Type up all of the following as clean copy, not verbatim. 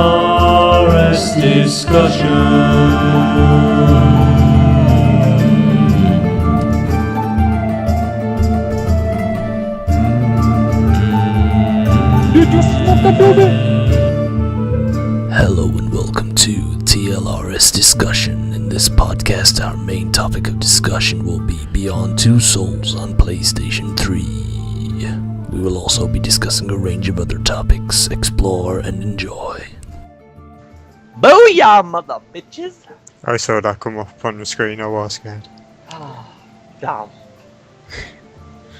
TLRS discussion. Hello and welcome to TLRS discussion. In this podcast, our main topic of discussion will be Beyond Two Souls on PlayStation 3. We will also be discussing a range of other topics. Explore and enjoy. Booyah, mother bitches! I saw that come up on the screen, I was scared. Ah, damn.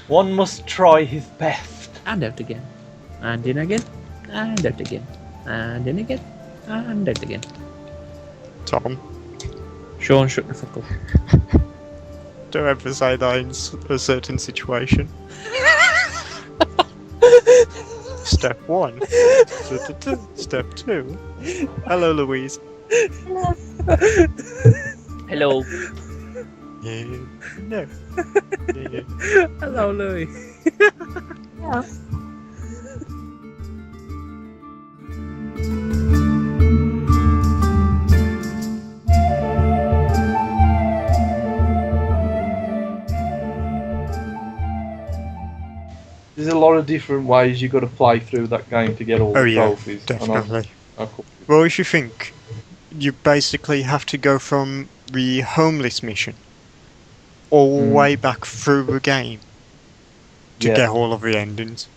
One must try his best. And out again. And in again. And out again. And in again. And out again. Tom, Sean, shut the fuck up. don't ever say that in a certain situation. Step 1. Step 2. Hello, Louise. Hello. Yeah. No. Yeah. Hello, Louis. There's a lot of different ways you got to play through that game to get all Oh the yeah, trophies. definitely. Cool. Well, if you think, you basically have to go from the homeless mission all the way back through the game to Yeah. get all of the endings.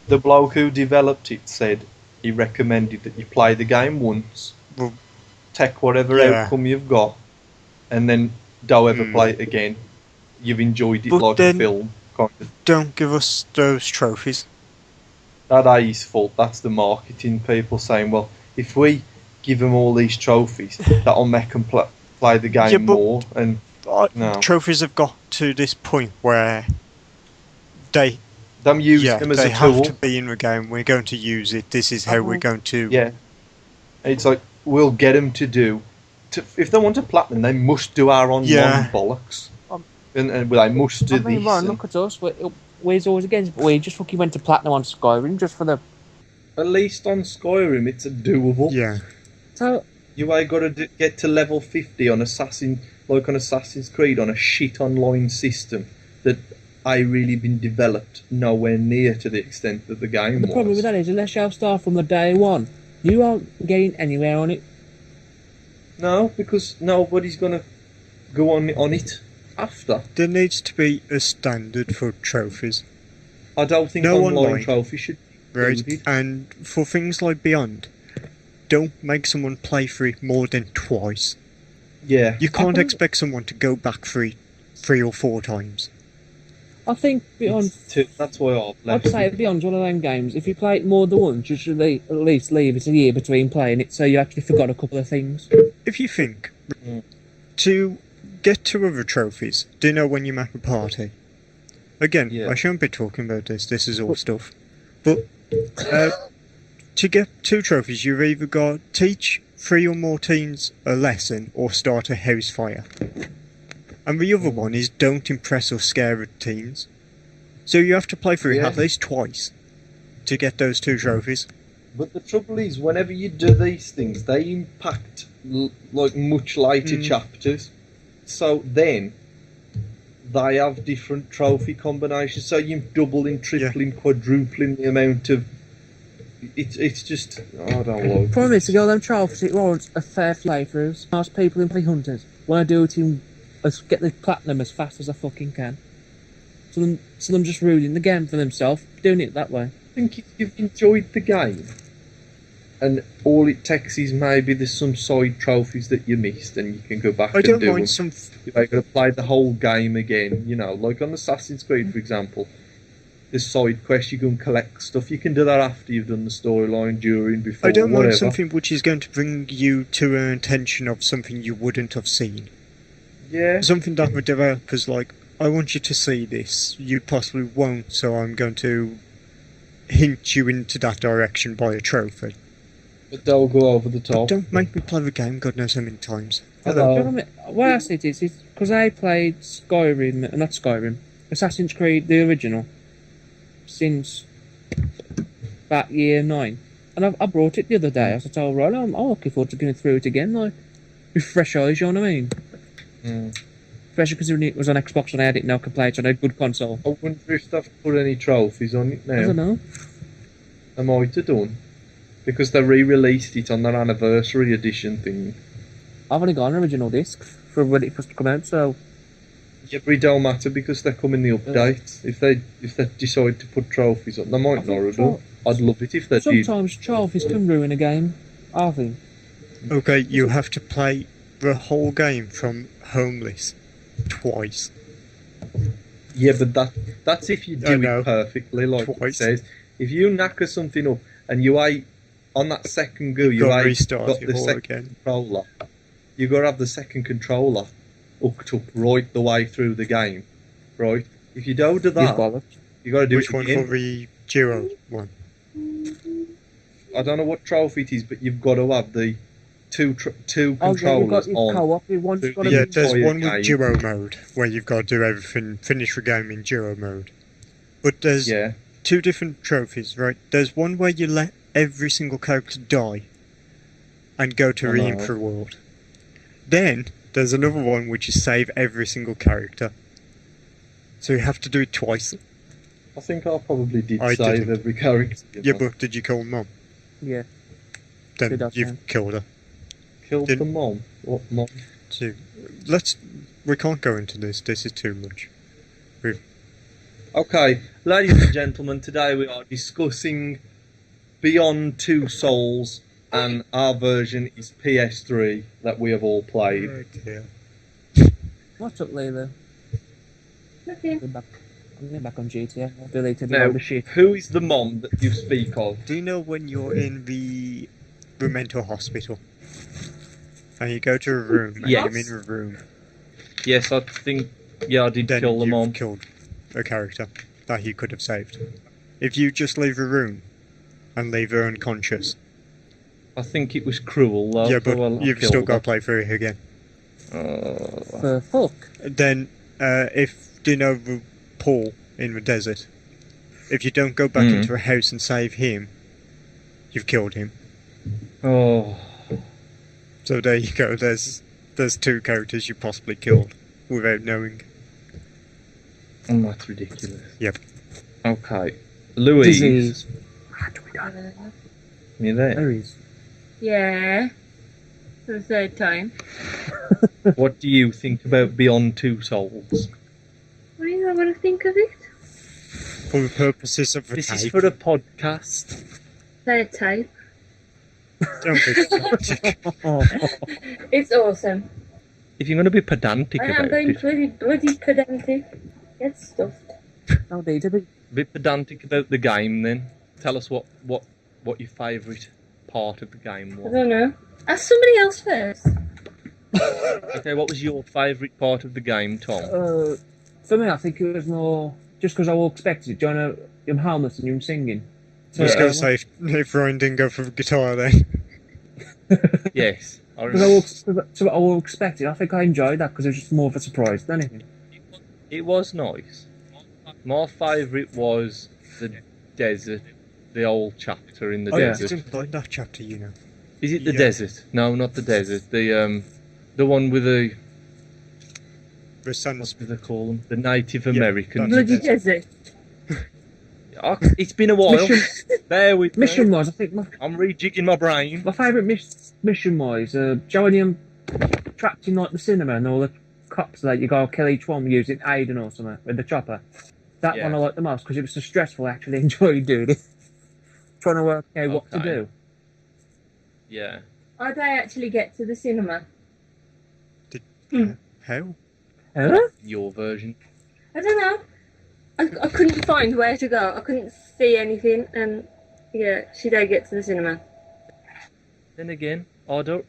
The bloke who developed it said he recommended that you play the game once, Well, take whatever yeah. outcome you've got, and then don't ever play it again. You've enjoyed it But like a then- film. Kind of. Don't give us those trophies. That ain't his fault. That's the marketing people saying, well, if we give them all these trophies, that'll make them play the game Yeah, but- more. And no. Trophies have got to this point where they them use yeah, them as they a have tool. to be in the game. We're going to use it. This is how we're going to. Yeah. It's like, we'll get them to do... if they want to platinum, they must do our online Yeah. bollocks. And well, they must do I mean, this. Ron, look at us. We're always against. We just fucking went to platinum on Skyrim just for the. At least on Skyrim, it's a doable. Yeah. So You ain't got to get to level 50 on Assassin's Creed on a shit online system that ain't really been developed nowhere near to the extent that the game the problem with that is, unless you start from the day one, you aren't getting anywhere on it. No, because nobody's gonna go on it after. There needs to be a standard for trophies, I don't think No online online. trophies should be right? included. And for things like Beyond, don't make someone play through it more than twice. Yeah. You can't expect someone to go back three or four times. I think Beyond. That's why I've I'd left. say Beyond's one of them games. If you play it more than once, you should at least leave it a year between playing it, so you actually forgot a couple of things. If you think Mm. to get to other trophies, do you know when you map a party? Again, Yeah. I shouldn't be talking about this. This is all stuff. But to get 2 trophies, you've either got teach 3 or more teens a lesson or start a house fire. And the other one is don't impress or scare the teens. So you have to play through it Yeah. at least twice to get those 2 trophies. But the trouble is, whenever you do these things, they impact like much later chapters. So then they have different trophy combinations. So you're doubling, tripling, quadrupling the amount of. It's just I don't like. Problem is, to get all them trophies, it warrants a fair few playthroughs. Most people in Play Hunters want to do it in get the platinum as fast as I fucking can. So them just ruining the game for themselves, doing it that way. I think if you've enjoyed the game, and all it takes is maybe there's some side trophies that you missed, and you can go back I and don't do them. mind some. You've got to play the whole game again, you know, like on Assassin's Creed, for example. There's side quests, you can collect stuff. You can do that after you've done the storyline, during, before, I don't whatever. mind something which is going to bring you to an attention of something you wouldn't have seen. Yeah, Something that the developers like, I want you to see this. You possibly won't, so I'm going to hint you into that direction by a trophy. But they'll go over the top. Don't make me play the game, God knows how many times. Hello. You know what I mean? Why I say it is because I played Skyrim, not Skyrim, Assassin's Creed, the original, since about year 9. And I brought it the other day. I said, oh, right, I'm looking forward to going through it again, like, with fresh eyes, you know what I mean? Especially because it was on Xbox and I had it now, I could play it on a good console. I wonder if they've put any trophies on it now. I don't know. They might have done. Because they re-released it on their anniversary edition thing. I've only got an original disc for when it first come out, so... Yeah, but it don't matter because they're coming the updates. If they decide to put trophies on, they might not have done. I'd love it if they did. Sometimes trophies can ruin a game, I think. Okay, you have to play the whole game from homeless twice. Yeah, but that's if you do it perfectly, like Twice. it says. If you knacker something up and you ain't on that second go, you Gotta ain't restart got it the all second again. controller. You got to have the second controller hooked up right the way through the game, right? If you don't do You've that, got it. you got to do Which it one again. for the Duo one? I don't know what trophy it is, but you've got to have the two Oh, yeah, you've got controllers your on. co-op, one's got to Yeah, be... there's entire one game. with Duo mode, where you've got to do everything, finish the game in Duo mode. But there's Yeah, two different trophies, right? There's one where you let every single character die and go to the Oh, no. infra world. Then there's another one which is save every single character. So you have to do it twice. I think I probably did I save didn't. every character. you Yeah, know. but did you kill Mom? Yeah. Then Did I, you've yeah. killed her. Killed did- the mom. What mom? So we can't go into this. This is too much. Okay, ladies and gentlemen, today we are discussing Beyond Two Souls, and our version is PS3 that we have all played. Oh dear. What's up, Layla? Okay. I'm getting back on GTA. I deleted Now, all the shit. who is the mom that you speak of? Do you know when you're in the mental hospital and you go to a room and Yes. you're in a room, Yes, I think. Yeah, I did then kill the you've mom. killed a character that you could have saved. If you just leave a room and leave her unconscious, I think it was cruel though. yeah, but so I you've killed still got her. to play through it again. For fuck. Then, if do you know the Paul in the desert? If you don't go back Mm. into a house and save him, you've killed him. Oh, So there you go. There's two characters you possibly killed without knowing. that's ridiculous. Yep. Okay, Louise, Disease. you there? There is. Yeah. For the third time. What do you think about Beyond Two Souls? What do you want to think of it? For the purposes of the This is tape. for a podcast. Third time. Don't be pedantic. It's awesome. If you're going to be pedantic I am about going it, bloody pedantic. Get stuffed. No, they did it. be pedantic about the game then. Tell us what your favourite part of the game I was. don't know. Ask somebody else first. Okay, what was your favourite part of the game, Tom? For me, I think it was more just because I all expected it. Do you know, I'm harmless and you're singing. I was Yeah. going to say, if Ryan didn't go for the guitar then. Yes. I Because remember. I all expected. I think I enjoyed that because it was just more of a surprise than anything. It was nice. My favourite was the desert, the old chapter in the I desert. didn't like that chapter, you know. Is it the Yeah. desert? No, not the desert. The one with the The sun's what do they call them? The Native Yeah, Americans. that's Bloody desert. It's been a while. Mission, Bear with me. mission wise, I think I'm rejigging my brain. my favourite mission wise, Joanne trapped in like the cinema and all the cops like you go kill each one using Aiden or something with the chopper. That Yeah. one I liked the most because it was so stressful. I actually enjoyed doing it. Trying to work out what to Okay. do. Yeah. How'd I actually get to the cinema? How? Huh? Your version. I don't know. I couldn't find where to go. I couldn't see anything, and yeah, should I get to the cinema? Then again, I don't.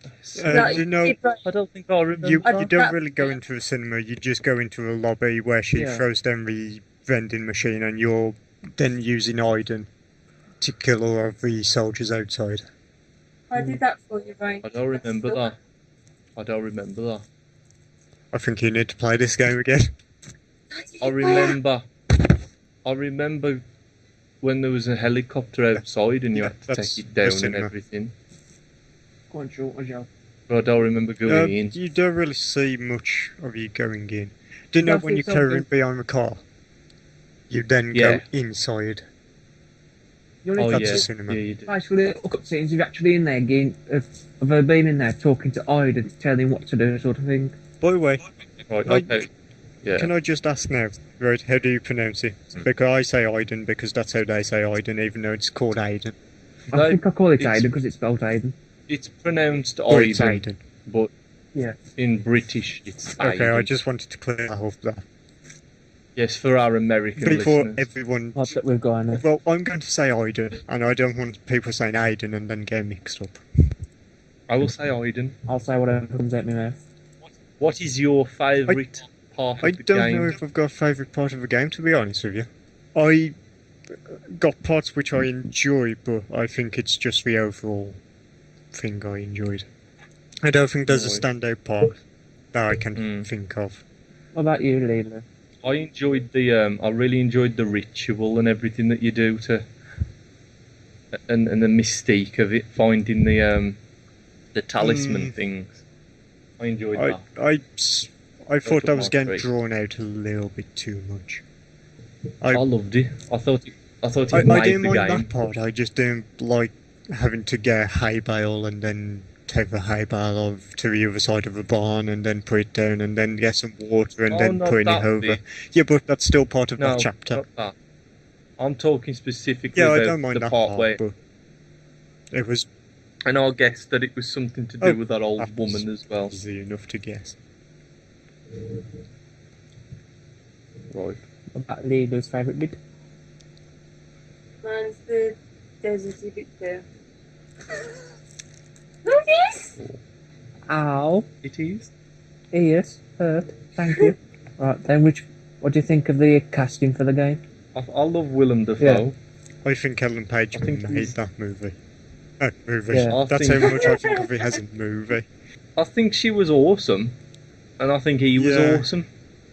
You know, I don't think I remember. you I- don't really go into a cinema, you just go into a lobby where she Yeah. throws down the vending machine and you're then using Aiden to kill all of the soldiers outside. I did that for you, right? I don't remember that. I don't remember that. I think you need to play this game again. I remember when there was a helicopter outside and you had to That's take it the down and cinema. everything. Quite short as well. But I don't remember going in. You don't really see much of you going in. Do you know That's when you something- carry behind the car? You then Yeah. go inside. You only Oh That's yeah, the cinema. yeah, you do. basically the hookup scenes, you're actually in there getting, of her being in there talking to Ida to tell him what to do, sort of thing. By the way, Right, I- okay. Yeah. can I just ask now, right, how do you pronounce it? Because I say Aiden because that's how they say Aiden, even though it's called Aiden. I No, think I call it it's- Aiden because it's spelled Aiden. It's pronounced Or it's Aiden, Aiden. but Yeah. in British it's Okay, Aiden. I just wanted to clear that up there. Yes, for our American Before listeners. everyone... Not that we've got any. Well, I'm going to say Aiden, and I don't want people saying Aiden and then get mixed up. I will say Aiden. I'll say whatever comes out my mouth. What is your favourite part of I the don't game? know if I've got a favourite part of the game, to be honest with you. I got parts which I enjoy, but I think it's just the overall thing I enjoyed. I don't think there's a Right. standout part that I can Mm. think of. What about you, Leela? I enjoyed I really enjoyed the ritual and everything that you do to, and the mystique of it, finding the talisman things. I enjoyed that. I thought that up was my getting street. drawn out a little bit too much. I loved it. I thought it I made didn't the mind game. that part. I just didn't like having to get a hay bale and then take the hay bale off to the other side of the barn and then put it down and then get some water and Oh, then not putting it that over. bit. Yeah, but that's still part of No, that chapter. not that. I'm talking specifically Yeah, I about don't mind the that part part, where, but it was and I guessed that it was something to do Oh, with that old that woman was as well. easy enough to guess. Right. What about Leela's favourite bit? Mine's the deserty bit too. Look this! Ow. It is. Ears. Hurt. Thank you. Right, then what do you think of the casting for the game? I love Willem Dafoe. I think Ellen Page I think made he's- that movie. Movie. Yeah. That's think- how much I think of it as a movie. I think she was awesome, and I think he was Yeah. awesome.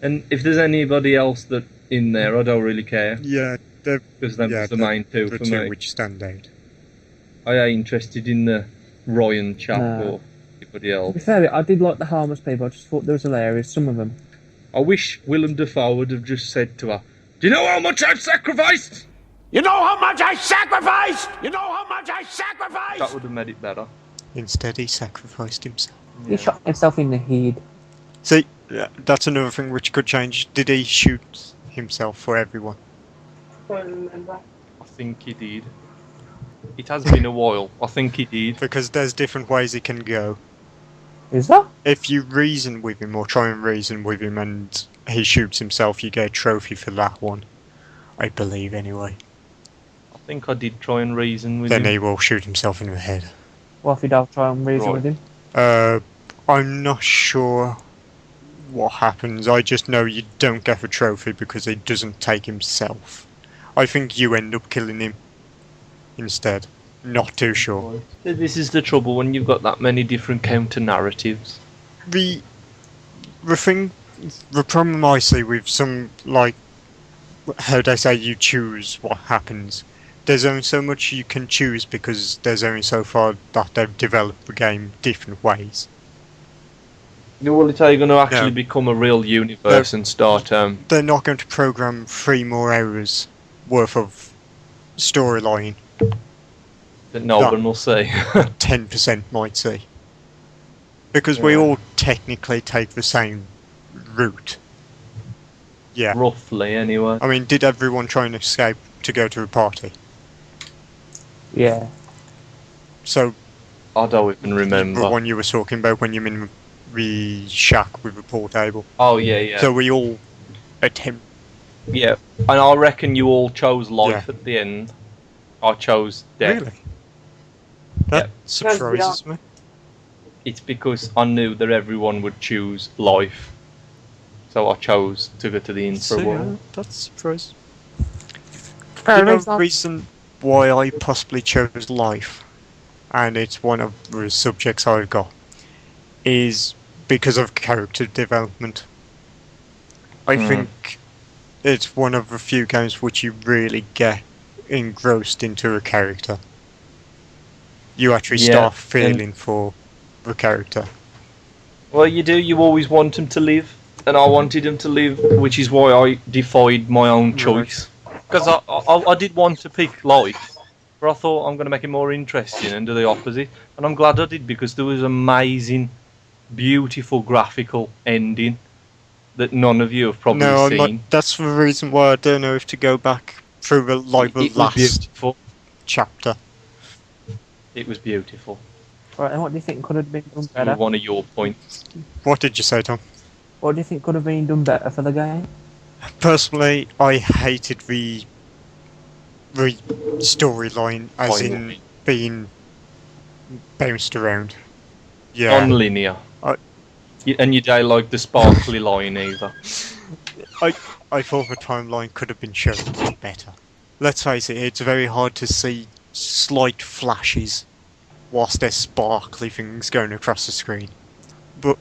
And if there's anybody else that in there, I don't really care Yeah, they're because them Yeah, was the main two the for two me. which stand out. I ain't interested in the Ryan chap No. or anybody To else. be fair, I did like the harmless people. I just thought they was hilarious. Some of them. I wish Willem Dafoe would have just said to her, "Do you know how much I've sacrificed?" You know how much I sacrificed? You know how much I sacrificed? That would have made it better. Instead, he sacrificed himself. He shot himself in the head. See, that's another thing which could change. Did he shoot himself for everyone? I can't remember. I think he did. It has been a while. I think he did. Because there's different ways he can go. Is that? If you reason with him or try and reason with him and he shoots himself, you get a trophy for that one. I believe, anyway. I think I did try and reason with Then him. he will shoot himself in the head. What if you don't try and reason Right. with him? I'm not sure what happens. I just know you don't get a trophy because he doesn't take himself. I think you end up killing him instead. Not too sure. This is the trouble when you've got that many different counter narratives. The thing, the problem I see with some, like, how they say you choose what happens. There's only so much you can choose because there's only so far that they've developed the game different ways. Well, it's how you're going to actually No. become a real universe and start. They're not going to program 3 more hours worth of storyline. That no No. one will see. 10% might see. Because we Yeah. all technically take the same route. Yeah. Roughly, anyway. I mean, did everyone try and escape to go to a party? Yeah. So, I don't even the remember. one you were talking about when you're in the shack with the pool table. Oh, yeah, yeah. So we all attempt. Yeah. And I reckon you all chose life Yeah. at the end. I chose death. Really? That surprises me. It's because I knew that everyone would choose life. So I chose to go to the So, infra world. that's surprising. Fair You know, enough. reason why I possibly chose life, and it's one of the subjects I've got, is because of character development. I think it's one of the few games which you really get engrossed into a character. You actually start feeling for the character. Well, you do. You always want him to live, and I wanted him to live, which is why I defied my own choice. Because I did want to pick life, but I thought I'm going to make it more interesting and do the opposite. And I'm glad I did, because there was amazing, beautiful graphical ending that none of you have probably seen. That's the reason why I don't know if to go back through the last beautiful. chapter. It was beautiful. Right, and what do you think could have been done To better? one of your points. What did you say, Tom? What do you think could have been done better for the game? Personally, I hated the storyline as in being bounced around. Yeah. Non-linear. And you don't like the sparkly line either. I thought the timeline could have been shown better. Let's face it, it's very hard to see slight flashes whilst there's sparkly things going across the screen. But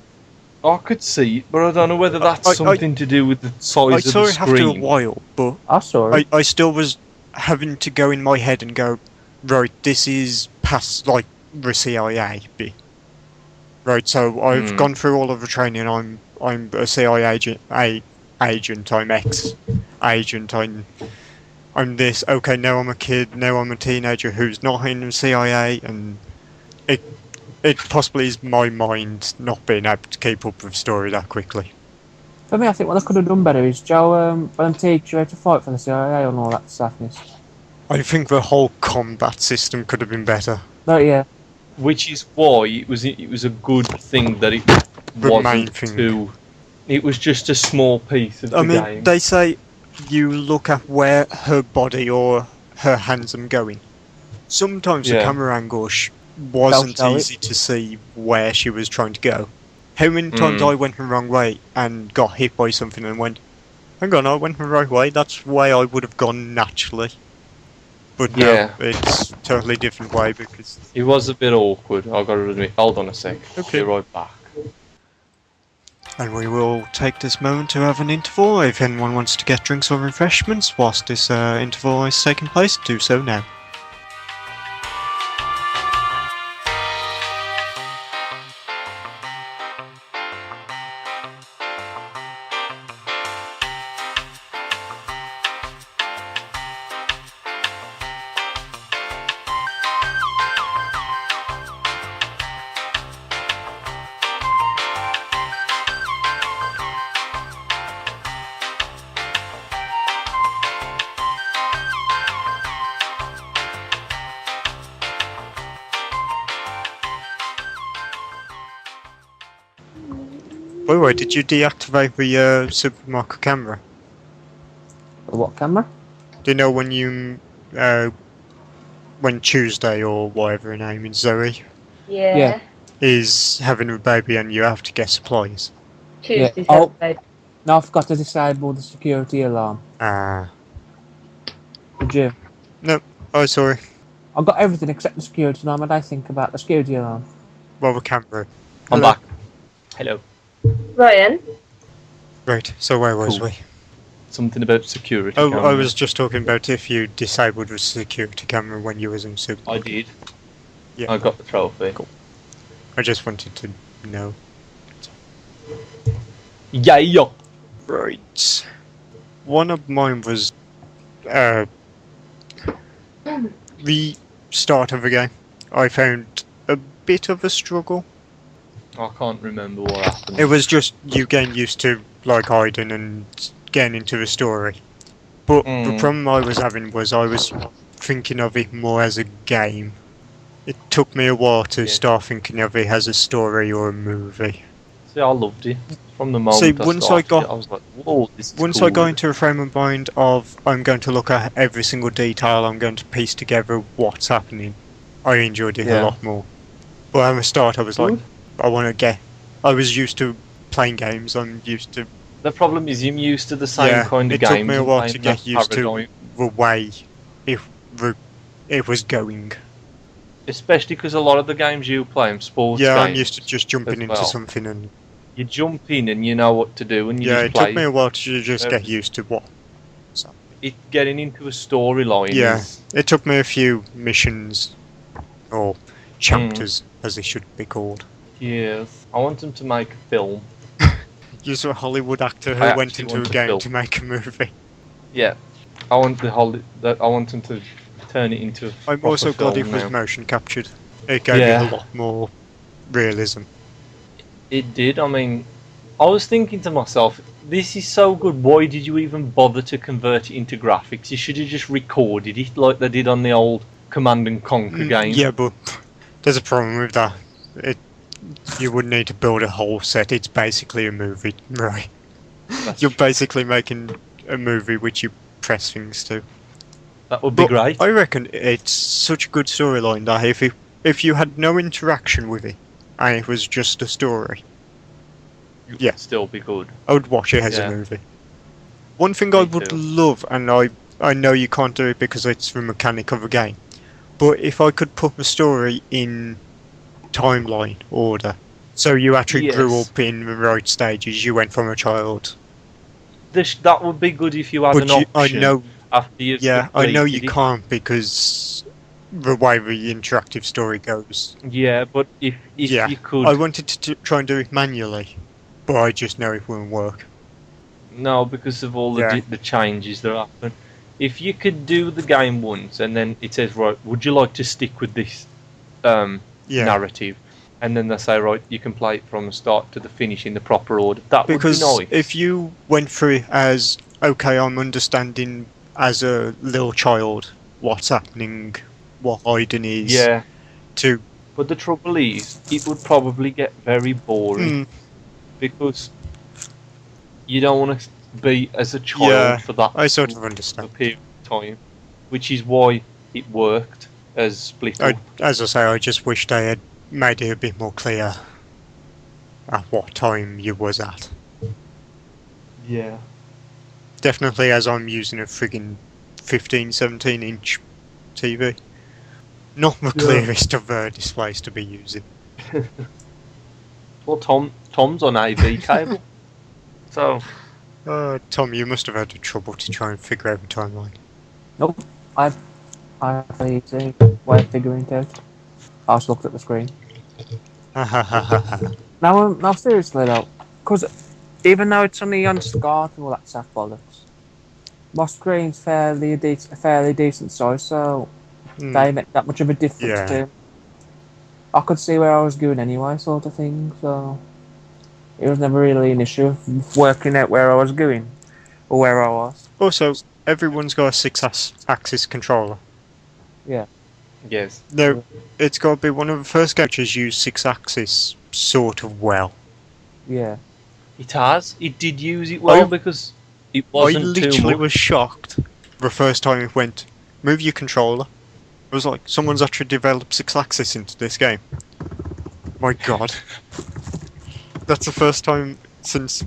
I could see it, but I don't know whether that's something to do with the size of the I saw it after a screen. while, but I saw it. I still was having to go in my head and go, right, this is past, like, the CIA bit. Right, so I've gone through all of the training. I'm a CIA agent. I'm ex-agent. I'm this. Okay, now I'm a kid. Now I'm a teenager who's not in the CIA, and it possibly is my mind not being able to keep up with the story that quickly. For me, I think what they could have done better is Joe, when they teach you how to fight for the CIA and all that stuffness. I think the whole combat system could have been better. No, yeah. Which is why it was a good thing that it wasn't too. It was just a small piece of the game. They say you look at where her body or her hands are going. Sometimes the camera angle wasn't easy to see where she was trying to go. How many times I went the wrong way and got hit by something and went, hang on, I went the right way, that's the way I would have gone naturally. But no, it's a totally different way because... It was a bit awkward, I've got to admit. Hold on a sec, Okay. Be right back. And we will take this moment to have an interval. If anyone wants to get drinks or refreshments whilst this interval is taking place, do so now. By the way, did you deactivate the supermarket camera? The what camera? Do you know when you when Tuesday or whatever her name is, Zoe, Yeah. is having a baby and you have to get supplies? Tuesday, Oh. Saturday. No, I forgot to disable the security alarm. Ah. Did you? No, oh sorry. I got everything except the security alarm, and I think about the security alarm. Well, the camera. I'm back. Hello. Ryan, Right, so where was Cool. we? Something about security. Oh, camera. I was just talking about if you disabled the security camera when you was in I supermarket. did. Yeah. I got the trophy. Cool. I just wanted to know. Yeah. Right. One of mine was the start of the game. I found a bit of a struggle. I can't remember what happened. It was just you getting used to like hiding and getting into the story. But the problem I was having was I was thinking of it more as a game. It took me a while to start thinking of it as a story or a movie. See, I loved it from the moment. See, once I got- it, I was like, "Whoa, this is Once cool." I got into a frame of mind of I'm going to look at every single detail, I'm going to piece together what's happening, I enjoyed it a lot more. But at the start I was like, I was used to playing games, I'm used to... The problem is you're used to the same kind of it games. took me a while to get used to paradigm. the way the it was going. Especially because a lot of the games you play are sports Yeah, games. I'm used to just jumping as into well. something and You jump in and you know what to do, and you yeah, just it play. took me a while to just get used to what. Getting into a storyline. Yeah, is, it took me a few missions or chapters, as they should be called. yes. I want them to make a film. You're a Hollywood actor who I went actually into a want a game film. to make a movie. Yeah, I want I want them to turn it into. I'm also glad it was now. motion captured. It gave it a lot more realism. It did. I mean, I was thinking to myself, this is so good. Why did you even bother to convert it into graphics? You should have just recorded it like they did on the old Command and Conquer game. Yeah, but there's a problem with that. You would need to build a whole set. It's basically a movie, right? You're basically making a movie which you press things to. That would be great. I reckon it's such a good storyline that if you had no interaction with it and it was just a story, It yeah, would still be good. I would watch it as a movie. One thing I would love, and I know you can't do it because it's the mechanic of a game, but if I could put the story in timeline order, so you actually grew up in the right stages, you went from a child. That would be good if you had an option. I know. After you I know you completed it. can't because the way the interactive story goes. Yeah, but if you could. I wanted to try and do it manually, but I just know it wouldn't work. No, because of all the changes that happen. If you could do the game once and then it says, right, would you like to stick with this narrative? And then they say, right, you can play it from the start to the finish in the proper order. That would be nice. Because if you went through it as, okay, I'm understanding as a little child what's happening, what hiding is. Yeah. To. But the trouble is, it would probably get very boring. Because you don't want to be as a child for that I sort of understand. period of time. Which is why it worked as split up. As I say, I just wish they had made it a bit more clear at what time you was at. Yeah. Definitely as I'm using a friggin' 15, 17 inch TV. Not the clearest of displays to be using. Well, Tom's on AV cable. So... Tom, you must have had trouble to try and figure out the timeline. Nope. I have a easy way of figuring it out. I just looked at the screen. Now seriously though, because even though it's only on SCART and all that stuff bollocks, my screen's fairly decent size, so they make that much of a difference too. I could see where I was going anyway, sort of thing, so it was never really an issue working out where I was going, or where I was. Also, everyone's got a 6-axis controller. Yeah. Yes. No, it's got to be one of the first games which use 6-axis sort of well. Yeah. It has. It did use it well because it wasn't I literally too much. was shocked the first time it went, move your controller. I was like, someone's actually developed 6-axis into this game. My god. That's the first time since...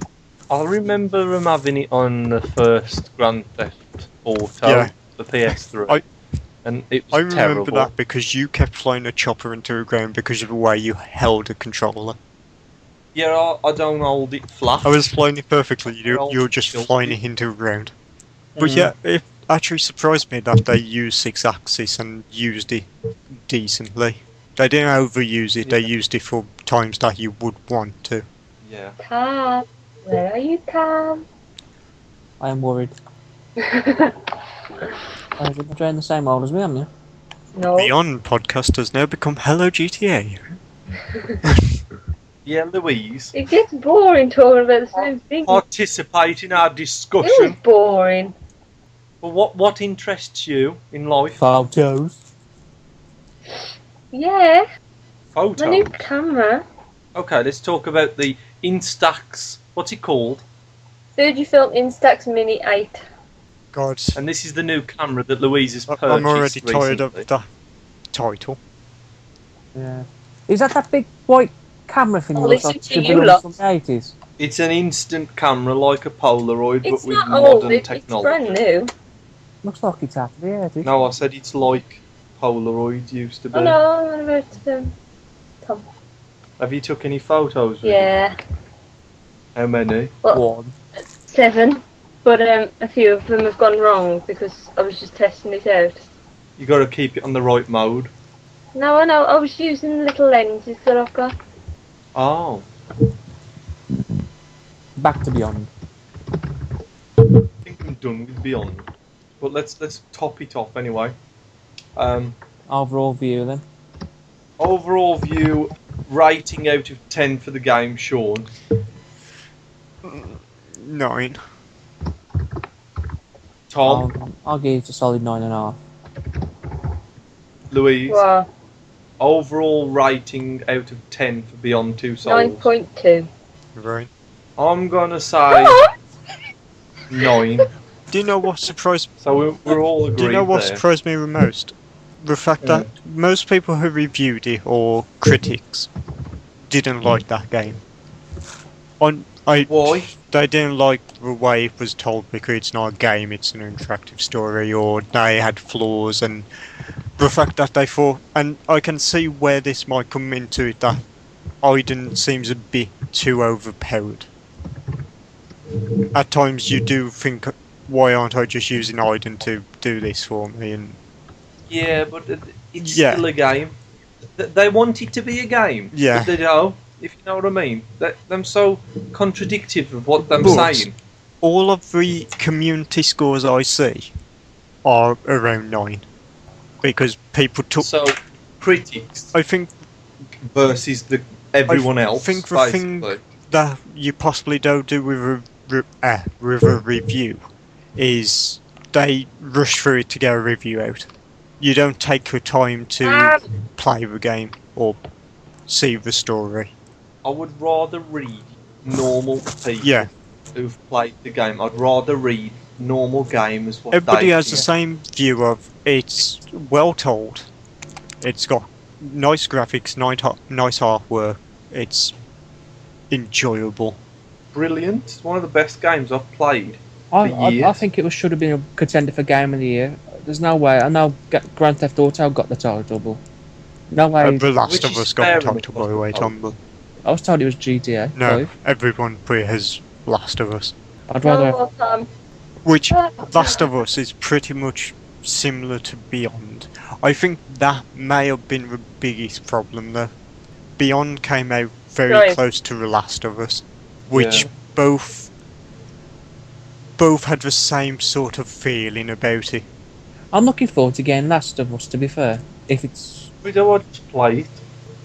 I remember them having it on the first Grand Theft Auto, the PS3. And it was I remember terrible. that because you kept flying a chopper into the ground because of the way you held a controller. Yeah, I don't hold it flat. I was flying it perfectly, you were just flying it into the ground. But yeah, it actually surprised me that they used 6-axis and used it decently. They didn't overuse it, they used it for times that you would want to. Yeah. Tom, where are you, Tom? I am worried. You're trying the same old as me, haven't you? No. Beyond podcast has now become Hello GTA. Yeah, Louise. It gets boring talking about the same thing. Participate in our It discussion. was boring. But what interests you in life? Photos. Yeah, Photos. my new camera. Okay, let's talk about the Instax. What's it called? Fujifilm Instax Mini 8. God. And this is the new camera that Louise has purchased. I'm already tired of recently. that title. Yeah. Is that big white camera thing? Oh, that looks listen like to should you belong lot. from the 80s? It's an instant camera like a Polaroid, It's but with not modern old, it's technology. brand new. Looks like it's out of the 80s. No, I said it's like Polaroids used to be. Oh no, I'm about Tom. Have you took any photos with it? Yeah. How many? Well, One. 7. But a few of them have gone wrong because I was just testing it out. You got to keep it on the right mode. No, I know. I was using the little lenses that I've got. Oh. Back to Beyond. I think I'm done with Beyond. But let's top it off anyway. Overall view then. Overall view, rating out of 10 for the game, Sean. 9. Tom, I'll give it a solid 9.5. Louise. Wow. Overall rating out of 10 for Beyond Two Souls. 9.2. Right. I'm gonna say 9. Do you know what surprised? So we're all agreed Do you know what there. surprised me the most? The fact that most people who reviewed it or critics didn't like that game. Why? They didn't like the way it was told because it's not a game, it's an interactive story, or they had flaws, and the fact that they thought, and I can see where this might come into it, that Aiden seems a bit too overpowered. At times you do think, why aren't I just using Aiden to do this for me? And Yeah, but it's Yeah. still a game. They want it to be a game. Yeah. But they don't, if you know what I mean. Them so contradictive of what they're But- saying. all of the community scores I see are around 9. Because people took... So, critics I think versus everyone else, think the basically. thing that you possibly don't do with a review is they rush through it to get a review out. You don't take your time to play the game or see the story. I would rather read normal people Yeah. who've played the game. I'd rather read normal gamers. What Everybody they has the think. same view of it's well told. It's got nice graphics, nice artwork. It's enjoyable. Brilliant. It's one of the best games I've played. I years. think it should have been a contender for Game of the Year. There's no way. I know Grand Theft Auto got the title, but no way. The Last Which of is Us got fair the title, by the way, enough. Tom. But I was told it was GTA. no, 5. everyone has Last of Us. I'd rather. No, Which Last of Us is pretty much similar to Beyond. I think that may have been the biggest problem though. Beyond came out very Right. close to The Last of Us, which Yeah. both had the same sort of feeling about it. I'm looking forward to getting Last of Us. To be fair, if it's We don't just play it.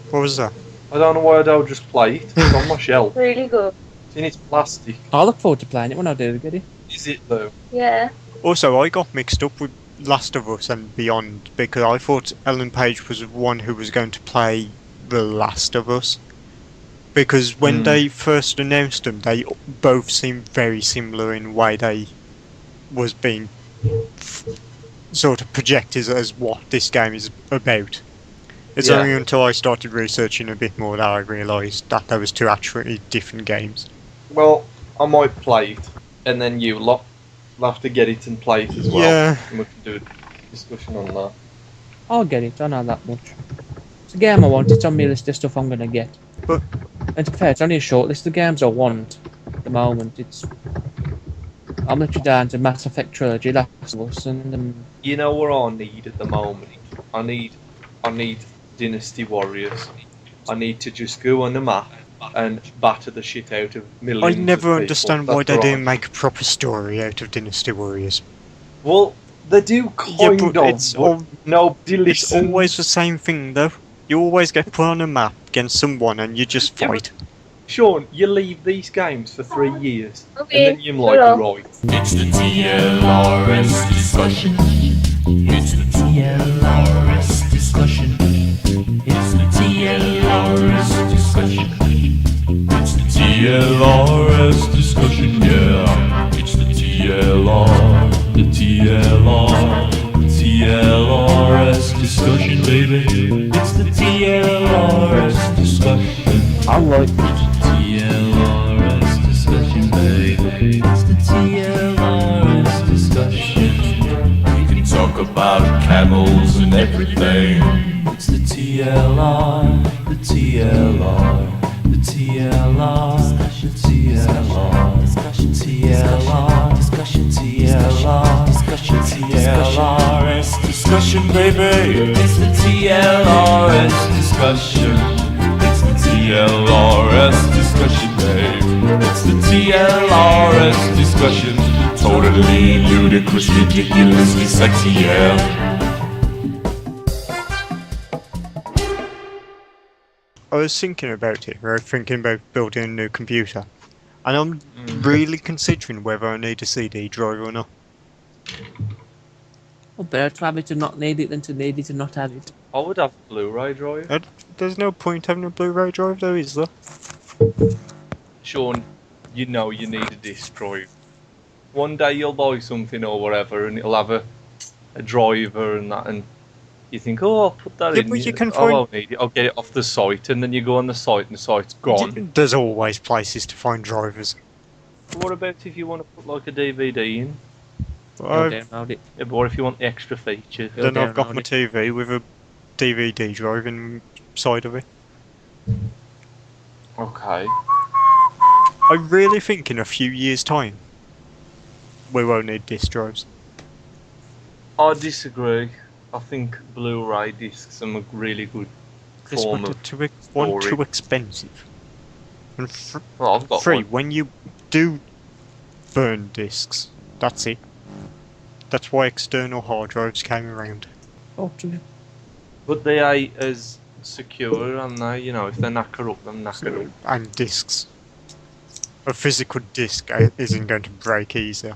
What was that? I don't know why I don't just play it. It's on my shelf. really good. It's in its plastic. I look forward to playing it when I do get it. Is it though? Yeah. Also, I got mixed up with Last of Us and Beyond because I thought Ellen Page was the one who was going to play The Last of Us. Because when they first announced them, they both seemed very similar in the way they was being sort of projected as what this game is about. It's Yeah. only until I started researching a bit more that I realised that there was two actually different games. Well, I might play it, and then you lot will have to get it and play it as well. Yeah. And we can do a discussion on that. I'll get it. I know that much. It's a game I want. It's on my list of stuff I'm gonna get. But And to be fair, it's only a short list of games I want at the moment. I'm literally down to Mass Effect Trilogy, Last of Us, and You know what I need at the moment? I need Dynasty Warriors. I need to just go on the map and batter the shit out of millions I of never people. understand why That's they what I- didn't make a proper story out of Dynasty Warriors. Well, they do kind but of. it's but al- nobody It's listens. always the same thing though. You always get put on a map against someone and you just Yeah, fight. Sean, you leave these games for 3 years, Okay, and then you're like, hello. right. It's the TLRS discussion. It's the TLRS discussion. It's the TLRS discussion. It's the TLRS discussion, yeah. It's the TLR, the TLR, the TLRS discussion, baby. It's the TLRS discussion. I like TLRS discussion, baby. It's the TLRS discussion. We can talk about about camels and everything. It's the TLR, the TLR, the TLR, discussion, TLR, discussion, TLR, discussion, TLR, discussion, TLRS discussion, baby. It's the TLRS discussion. It's the TLRS discussion, babe. It's the TLRS discussion. Totally ludicrous, ridiculously sexy, yeah. I was thinking about it, or thinking about building a new computer, and I'm really considering whether I need a CD drive or not. Well, better to have it and not need it than to need it and not have it. I would have a Blu-ray drive. There's no point having a Blu-ray drive though, is there? Sean, you know you need a disc drive. One day you'll buy something or whatever, and it'll have a driver and that, and you think, oh, I'll put that in. But you can I find... won't need it. I'll get it off the site, and then you go on the site, and the site's gone. There's always places to find drivers. What about if you want to put like a DVD in? I'll download it. Yeah, but what if you want the extra features? Then I've got my TV with a DVD drive inside of it. Okay. I really think in a few years' time we won't need disc drives. I disagree. I think Blu-ray discs are a really good form of too expensive. And well, I've got free, one. when you do burn discs, that's it. That's why external hard drives came around. Oh, to be... But they ain't as secure, and they, you know, if they knacker up, then knacker up. And discs. A physical disc isn't going to break easier.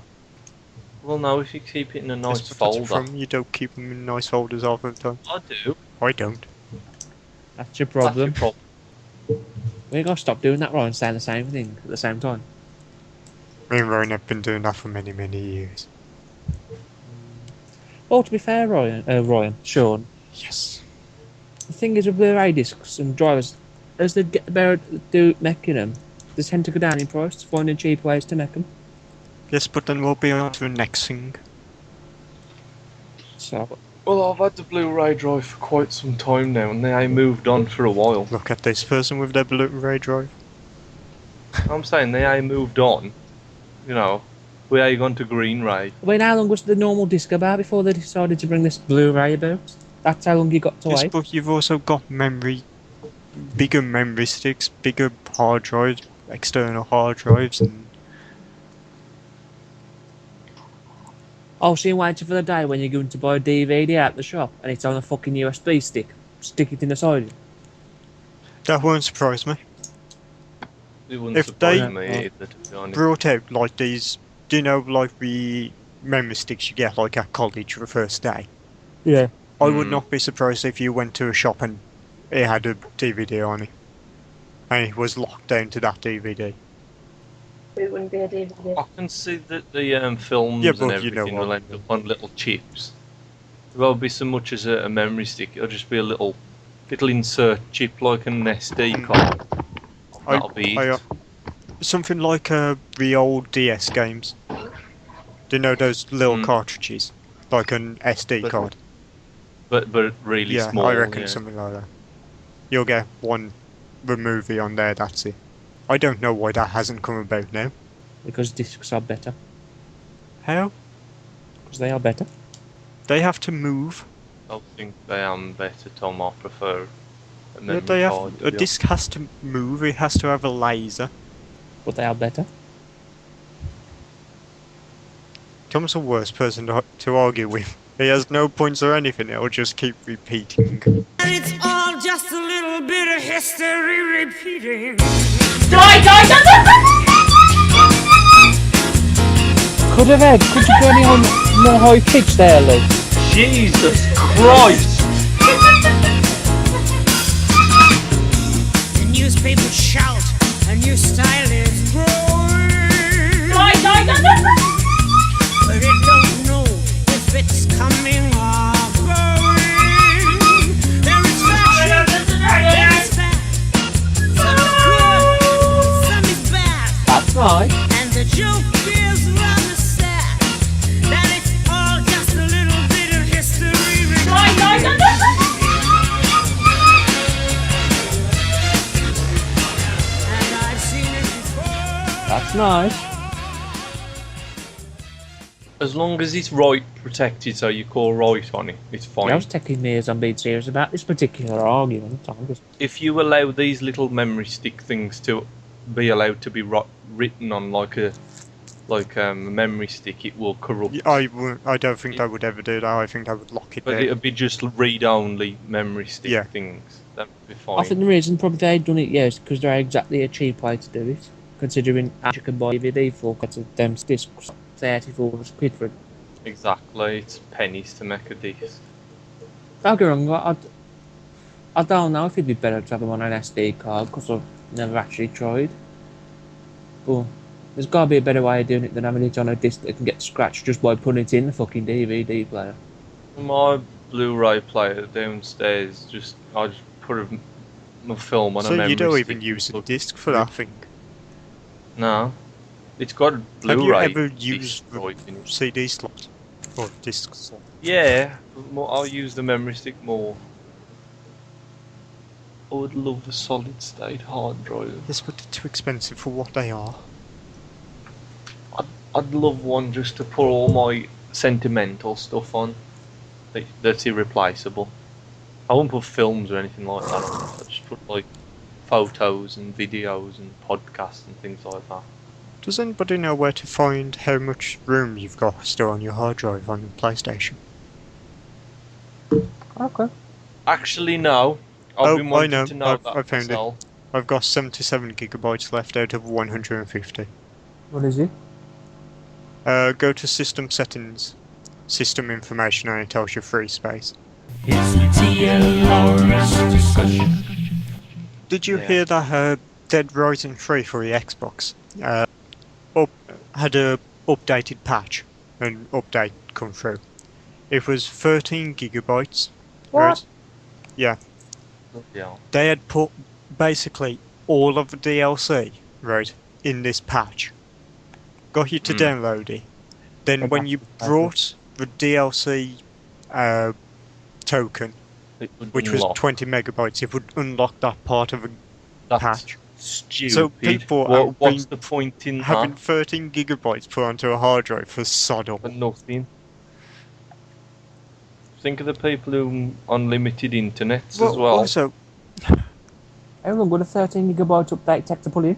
Well, no, if you keep it in a nice Yes, but that's folder. you don't keep them in nice folders half the time. I do. I don't. That's your problem. That's your problem. We gotta stop doing that, Ryan, saying the same thing at the same time. Me and Ryan have been doing that for many, many years. Well, to be fair, Sean, Yes. the thing is with Blu-ray discs and drivers, as they get better at making them, they tend to go down in price, finding cheap ways to make them. Yes, but then we'll be on to the next thing. So, Well, I've had the Blu-ray drive for quite some time now, and they ain't moved on for a while. Look at this person with their Blu-ray drive. I'm saying they ain't moved on. You know, we ain't gone to Green Ray. I mean, how long was the normal disc about before they decided to bring this Blu-ray about? That's how long you got to Yes, wait. but you've also got bigger memory sticks, bigger hard drives, external hard drives, and Oh, so you're waiting for the day when you're going to buy a DVD out the shop and it's on a fucking USB stick. Stick it in the side. that won't surprise me. It wouldn't If surprise they- me either, to be honest. Brought out like these, do you know, like the memory sticks you get like at college for the first day? Yeah. I would not be surprised if you went to a shop and it had a DVD on it. And it was locked down to that DVD. It wouldn't be a DVD. I can see that the films Yeah, and but you know everything will what- end up on little chips. There won't be so much as a memory stick, it'll just be a little insert chip like an SD card. That'll be it. Something like the old DS games. Do you know those little cartridges? Like an SD But- card? But really Yeah, small. I reckon yeah. something like that. You'll get one movie on there, that's it. I don't know why that hasn't come about now. Because discs are better. How? Because they are better. They have to move. I think they am better, Tom. I prefer a Yeah, memory they have, card. a disc has to move, it has to have a laser. But they are better. Tom's the worst person to argue with. He has no points or anything, it'll just keep repeating. And it's all just a little bit of history repeating. Could you go any on more high pitch there, Lee? Jesus Christ! The newspapers shout, a new style is growing. But it don't know if it's coming or going. There is fashion, there is fact. Some is good, some is bad. That's right. And the joke is rather sad that it's all just a little bit of history nice. As long as it's right protected, so you call right on it, it's fine. Yeah, I was taking years on being serious about this particular argument. I'm just... If you allow these little memory stick things to be allowed to be written on like a memory stick, it will corrupt. I don't think they would ever do that. I think they would lock it But there. it'll be just read-only memory stick things. That would be fine. I think the reason probably they've done it, yes, because they're exactly a cheap way to do it. Considering you can buy DVD for them discs, 34 quid for it. Exactly, it's pennies to make a disc. Don't get me wrong, I don't know if it'd be better to have them on an SD card, because I've never actually tried. But there's got to be a better way of doing it than having it on a disc that can get scratched just by putting it in the fucking DVD player. My Blu-ray player downstairs, I just put my film on a So memory you don't stick. even use a disc for that thing? No. It's got a Blu-ray. Have you ever disc used the drive in it. CD slot? Or disc slot? Yeah, but I'll use the memory stick more. I would love a solid state hard drive. Yes, but they're too expensive for what they are. I'd love one just to put all my sentimental stuff on. That's irreplaceable. I won't put films or anything like that on. I just put like photos and videos and podcasts and things like that. Does anybody know where to find how much room you've got still on your hard drive on your PlayStation? Okay. Actually, no. I've been I wanting know. to know I that found myself. it. I've got 77 gigabytes left out of 150. What is it? Go to System Settings, System Information, and it tells you free space. It's the TLRS discussion. Did you hear that Dead Rising 3 for the Xbox had a updated patch, an update come through? It was 13 gigabytes. What? Yeah. Yeah. They had put basically all of the DLC, right, in this patch. Got you to download it. Then when you brought the DLC token, which was 20 megabytes, it would unlock that part of the patch. Stupid. So people what's the point in having that? 13 gigabytes put onto a hard drive for sod all. For nothing. Think of the people who unlimited internets as well. Also, Everyone got a 13 gigabyte update tech to pull in.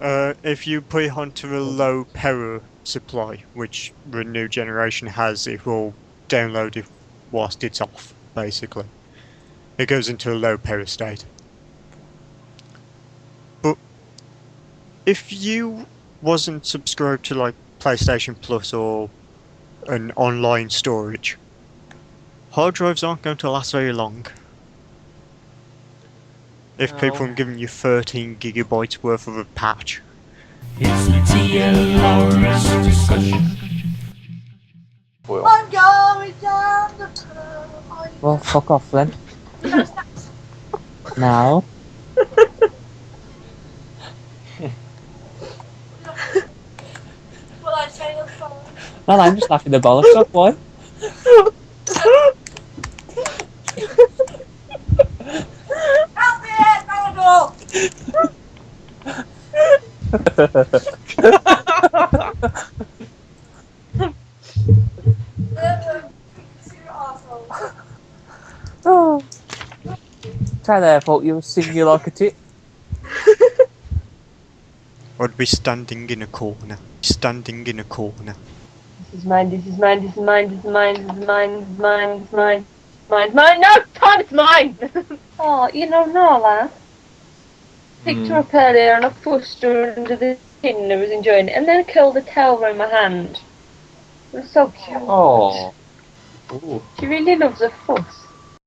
if you put it onto a low power supply, which the new generation has, it will download it whilst it's off, basically. It goes into a low power state. But if you wasn't subscribed to like PlayStation Plus or an online storage, hard drives aren't going to last very long. If people are giving you 13 gigabytes worth of a patch. It's the TLRS discussion. I'm going down the tunnel. Well, fuck off then. Now. Will I say the phone? Well, I'm just laughing the bollocks off, boy. Help me, Randall! Oh. Try there, thought you were singing like a tit. I'd be standing in a corner. Standing in a corner. This is mine, this is mine, this is mine, this is mine, this is mine, this is mine, this is mine. Mine, mine, no! Tom, it's mine! Oh, you know Nala? Picked her up earlier and I pushed her under the tin and I was enjoying it. And then I killed a tail around my hand. It was so cute. Oh. Ooh. She really loves a fuss.